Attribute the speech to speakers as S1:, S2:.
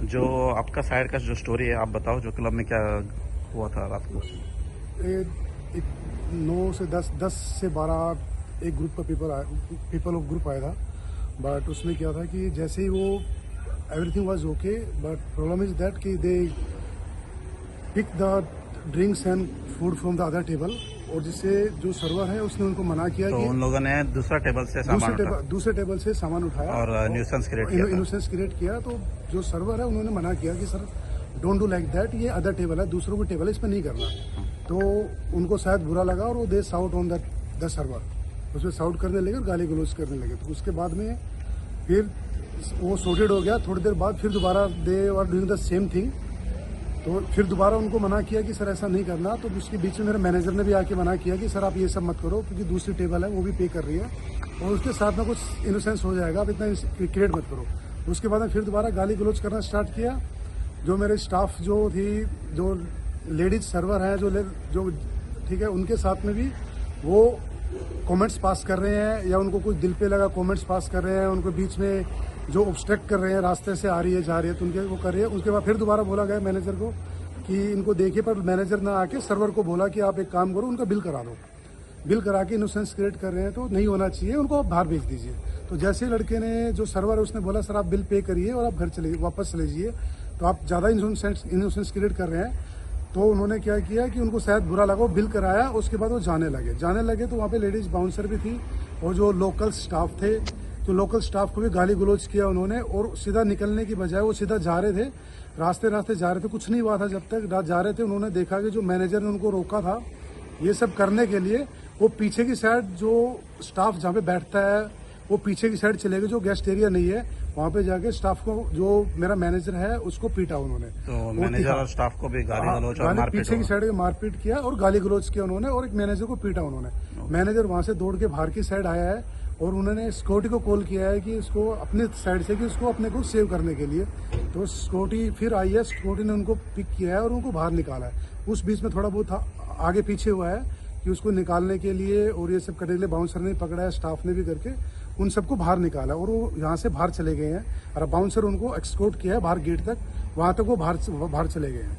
S1: जो आपका साइड का जो स्टोरी है आप बताओ, जो क्लब में क्या हुआ था रात को?
S2: एक 9 से 10 से 12 एक ग्रुप का पीपल ऑफ ग्रुप आया था। बट उसमें क्या था कि जैसे ही वो everything was okay, but problem is that कि they pick the drinks and food from the other table, और जिससे जो सर्वर है उसने उनको मना किया
S1: तो
S2: कि
S1: उन लोगों ने दूसरा टेबल से सामान
S2: दूसरे टेबल से सामान उठाया
S1: और न्यूसेंस क्रिएट किया था।
S2: इन्यूसेंस क्रिएट किया। तो जो सर्वर है उन्होंने मना किया कि sir don't do like that, ये अदर टेबल है, दूसरों की टेबल है, इस पर नहीं करना। तो उनको शायद बुरा लगा और वो दे साउट ऑन द सर्वर, उसमें साउट करने लगे और गाली गलौज करने लगे। तो उसके बाद में फिर वो सॉर्टेड हो गया। थोड़ी देर बाद फिर दोबारा they are doing the same thing. तो फिर दोबारा उनको मना किया कि सर ऐसा नहीं करना। तो उसके बीच में मेरे मैनेजर ने भी आके मना किया कि सर आप ये सब मत करो, क्योंकि दूसरी टेबल है वो भी पे कर रही है और उसके साथ में कुछ इनोसेंस हो जाएगा, आप इतना क्रिएट मत करो। उसके बाद में फिर दोबारा गाली गलौज करना स्टार्ट किया। जो मेरे स्टाफ जो थी, जो लेडीज सर्वर हैं, जो ठीक है, उनके साथ में भी वो कमेंट्स पास कर रहे हैं या उनको कुछ दिल पे लगा कमेंट्स पास कर रहे हैं, उनको बीच में जो ऑब्स्ट्रक्ट कर रहे हैं, रास्ते से आ रही है जा रही है तो उनके वो कर रही है। उसके बाद फिर दोबारा बोला गया मैनेजर को कि इनको देखिए, पर मैनेजर ना आके सर्वर को बोला कि आप एक काम करो, उनका बिल करा दो। बिल करा के इनोसेंस क्रिएट कर रहे हैं तो नहीं होना चाहिए, उनको आप बाहर भेज दीजिए। तो जैसे ही लड़के ने, जो सर्वर है, उसने बोला सर आप बिल पे करिए और आप घर वापस चले जाइए, तो आप ज़्यादा इनोसेंस क्रिएट कर रहे हैं। तो उन्होंने क्या किया कि उनको शायद बुरा लगा, बिल कराया, उसके बाद वो जाने लगे। तो वहाँ पे लेडीज बाउंसर भी थी और जो लोकल स्टाफ थे, तो लोकल स्टाफ को भी गाली गलौज किया उन्होंने। और सीधा निकलने की बजाय वो सीधा जा रहे थे, रास्ते जा रहे थे, कुछ नहीं हुआ था जब तक जा रहे थे। उन्होंने देखा कि जो मैनेजर ने उनको रोका था ये सब करने के लिए, वो पीछे की साइड जो स्टाफ जहाँ पे बैठता है वो पीछे की साइड चले गए, जो गेस्ट एरिया नहीं है, वहाँ पे जाके स्टाफ को, जो मेरा मैनेजर है, उसको पीटा उन्होंने।
S1: तो मैनेजर और स्टाफ को भी गाली गलौज और मारपीट,
S2: पीछे की साइड मारपीट किया और गाली गलौज किया उन्होंने, और एक मैनेजर को पीटा उन्होंने। मैनेजर वहाँ से दौड़ के बाहर की साइड आया है और उन्होंने सिक्योरिटी को कॉल किया है कि इसको अपने साइड से, कि इसको अपने को सेव करने के लिए। तो सिक्योरिटी फिर आई है, सिक्योरिटी ने उनको पिक किया है और उनको बाहर निकाला है। उस बीच में थोड़ा बहुत आगे पीछे हुआ है कि उसको निकालने के लिए और ये सब करने के लिए बाउंसर ने पकड़ा है, स्टाफ ने भी करके उन सबको बाहर निकाला और वो यहाँ से बाहर चले गए हैं। और बाउंसर उनको एक्सकोर्ट किया है बाहर गेट तक, वहाँ तक वो बाहर चले गए हैं।